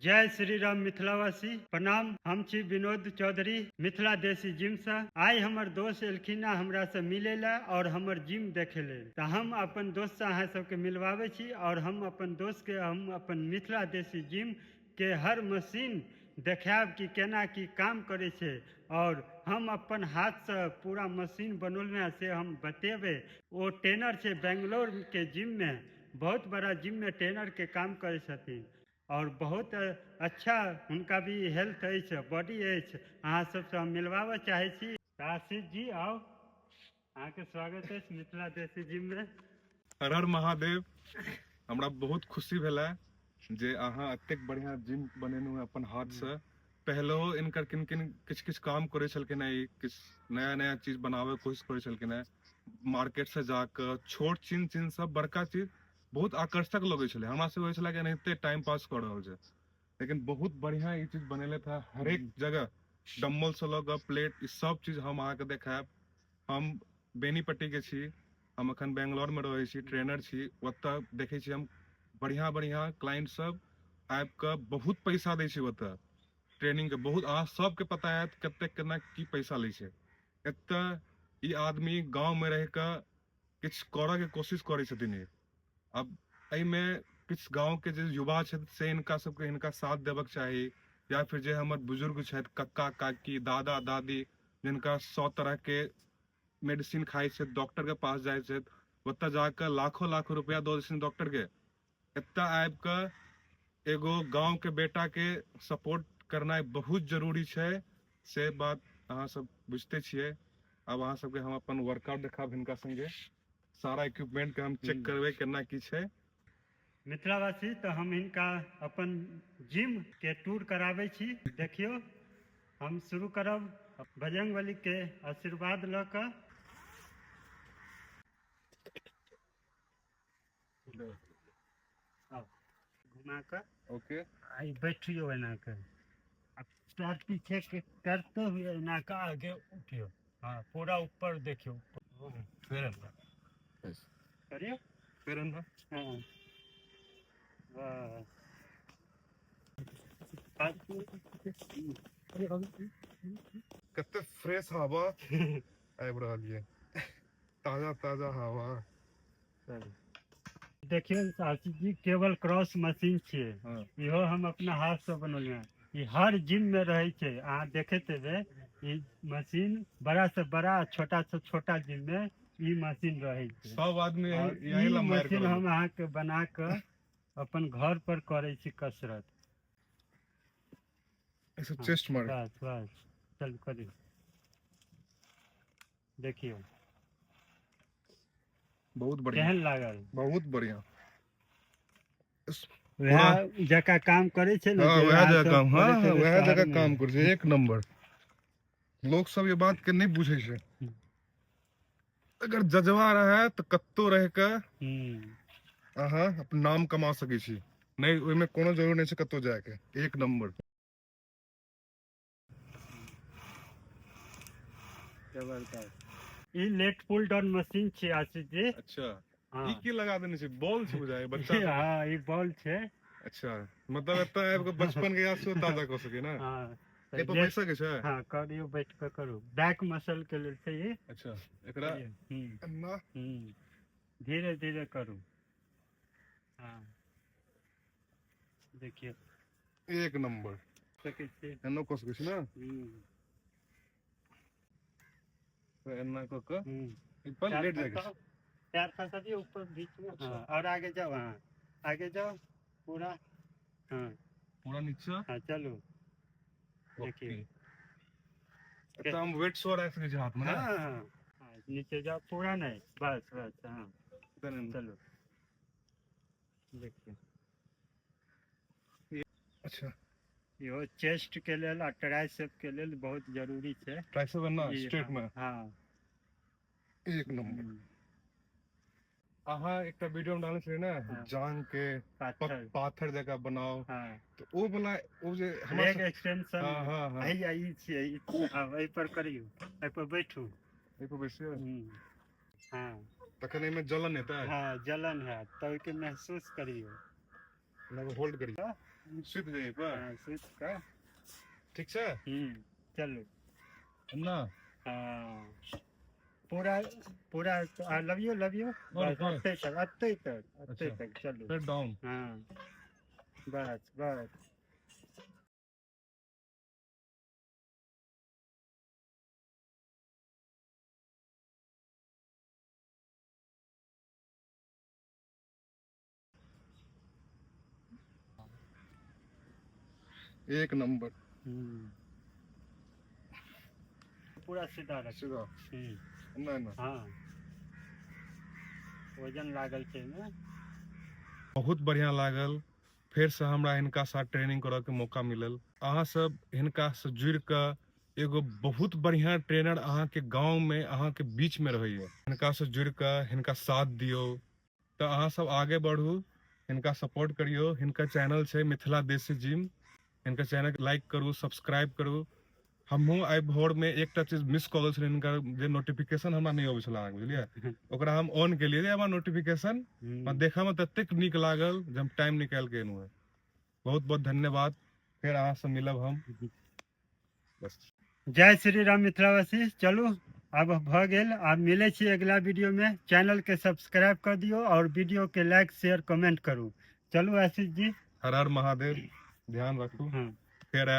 जय श्री राम मिथिलावासी प्रणाम। हम छी विनोद चौधरी मिथिला देसी जिम से। आइ हमर दोस्त एलखिन हमरा से मिले ला और हमर जिम देखे ले, तो हम अपन दोस्त से अहाँ सबके मिलवावे छी और हम अपन दोस्त के हम अपन मिथिला देसी जिम के हर मशीन देखाब कि केना की काम करे छे और हम अपन हाथ से पूरा मशीन बनौलना से हम बतेबे। वो ट्रेनर छे बेंगलोर के जिम में, बहुत बड़ा जिम में ट्रेनर के काम करे छथिन और बहुत अच्छा उनका भी हेल्थ है, बॉडी है। अहाँ सबसे हम मिलवावे चाहे छी। आशीष जी आओ, अहाँ के स्वागत है मिथिला देसी जिम में। हर हर महादेव। हमरा बहुत खुशी भेला जे अहाँ अतेक बढ़िया जिम बनेनु है अपन हाथ से। पहलो इनकर किन किन किछ किछ काम करे छलकिन है, किछ नया नया चीज बनावे कोशिश करे छलकिन है। मार्केट से जाकर छोट चीज सब बड़का चीज बहुत आकर्षक लगे छले। हमरा से होय छला कि एनाहिते टाइम पास कर रहल छै, लेकिन बहुत बढ़िया ई चीज बनेले था। हर एक जगह डम्बल से लग प्लेट ई सब चीज हम अहाँ के देखाब। हम बेनीपट्टी के छी, हम अखन बेंगलोर में रहे छी, ट्रेनर छी। ओतऽ देखे छी हम बढ़िया बढ़िया क्लाइंट सब आबि कऽ बहुत पैसा दै छै ओतऽ ट्रेनिंग के। बहुत अहाँ सबके पता है कते केना की पैसा लै छै एतऽ। ई आदमी गांव में रह कऽ किछ करऽ के कोशिश करै छथिन। अब एहिमे किछ गांव के जे युवा छथि से इनका सबके इनका साथ देबक चाही, या फिर जे हमर बुजुर्ग छथि कक्का काकी दादा दादी जिनका 100 तरह के मेडिसिन खाइ छै, डॉक्टर के पास जाइ छै, ओतऽ जाकर लाखों लाखों रुपया दऽ दै छै डॉक्टर के। एतऽ आबि कऽ एगो गांव के बेटा के सपोर्ट करनाइ बहुत जरूरी छै। से बात अहाँ सब बुझते छियै। अब अहाँ सबके हम अपन वर्कआउट देखाब हिनका संगे। सारा इक्विपमेंट के हम चेक करबै केना की छै। मिथिलावासी तो हम इनका अपन जिम के टूर करावे छी। देखियो हम शुरू करब बजरंगबली के आशीर्वाद ल क। घुमा कर ओके आई बैठियो एना कर, पैर पीछे के करते हुए एना का आगे उठियो। हाँ पूरा ऊपर देखियो, फिर करियो फिर हाँ कते फ्रेश हवा आबि रहल ये, ताजा ताजा हवा। देखियो आशीष जी, केवल क्रॉस मशीन छे। इहो हम अपना हाथ से बनौलिए। ई हर जिम में रहे छे, अहाँ देखते हेबे। ई मशीन बड़ा से बड़ा छोटा से छोटा जिम में ई मशीन रहे छे। सब आदमी और यही ई ला मार मशीन करल। हम अहाँ के बना के अपन घर पर करे छी कसरत। ऐसे हाँ, चेस्ट मार। बस बस चल करियो, देखियो बहुत बढ़िया, केहन लागल। बहुत बढ़िया। वह जगह काम करे छे ना, हाँ जे वह अहाँ जगह सब काम, हाँ करैत हाँ हेबै वह शहर जगह में। काम कर छै एक नंबर। लोग सब ये बात के नहीं बुझे छै। अगर जजवा रहे तो कत्तो रह के अहाँ अपन नाम कमा सकै छी। नहीं ओय में कोनो जरूरी नहीं छै कत्तो जाए के। एक नंबर जबरदस्त। ई लेट पुल डाउन मशीन छे आशीष जी। अच्छा हाँ ई की लगा देने छै? बॉल छै बुझाय बच्चा सब। हाँ ई बॉल छे। अच्छा मतलब एतऽ आबि के बचपन के याद से ताजा कर सके ना। हाँ ए पर बैसा के छै। हाँ करियो, बैठ के करू। बैक मसल के लेल छै ये। अच्छा एकरा ना धीरे धीरे करू। हाँ देखिए एक नंबर सकै छी। एनो कस के छै ना। तो एना क के ई पर लेट जाके छै। पैर फंसा ऊपर बीच में। हाँ और आगे जाओ, हाँ आगे जाओ पूरा। हाँ पूरा नीचे। हाँ चलो देखिए। तो हम वेट सो रख सके हाथ में ना। हाँ हाँ नीचे जाओ, पूरा नहीं, बस बस। हाँ चलो देखिए। अच्छा यो चेस्ट के लेल और ट्राइसेप के लेल बहुत जरूरी है। ट्राइसेप ना स्ट्रेट में। हाँ एक नंबर। अहाँ एक वीडियो में डाले छे ना, जांग के पाथर जगह बनाओ। हाँ तो ओ वाला ओ जे लेग एक्सटेंशन। हाँ हाँ हाँ आई छे। एहि पर करियो, एहि पर बैठू। एहि पर बैसियो। हाँ तखन एमे जलन हेतै। हाँ जलन है तो के महसूस करियो। ना होल्ड करियो। सुत जाइए पर हाँ, सुत का ठीक छै चलू ना हाँ पूरा पूरा लव यू और बस अत्ते अच्छा। तक चलू फिर डाउन हाँ बस बस एक नंबर पूरा सीधा रख सीधा ना ना हाँ वजन लागल छै ने बहुत बढ़िया लागल फिर से हमरा हिनका साथ ट्रेनिंग करऽ के मौका मिलल अहाँ सब हिनका से जुड़ के एगो बहुत बढ़िया ट्रेनर अहाँ के गांव में अहाँ के बीच में रहैया हिनका से जुड़ के हिनका साथ दियो तो अहाँ सब आगे बढ़ू हिनका सपोर्ट करियो हिनका चैनल छै मिथिला देसी जिम हिनका चैनल लाइक करू सब्सक्राइब करू हमहू आई भोर में एकटा चीज मिस कऽ गेल छलै हिनकर जे नोटिफिकेशन हमरा नहीं अबै छलै अहाँके बुझलियै ओकरा हम ऑन केलियै जे हमरा नोटिफिकेशन देखऽ में ततेक नीक लागल जे हम टाइम निकाल के एलहुँ बहुत बहुत धन्यवाद फिर अहाँ से मिलब हम बस जय श्री राम मिथिलावासी चलू अब भ गेल आब मिले छी अगला वीडियो में चैनल के सब्सक्राइब कर दियो और वीडियो के लाइक शेयर कमेंट करू चलू आशीष जी हर हर महादेव ध्यान रखू हाँ फिर आयब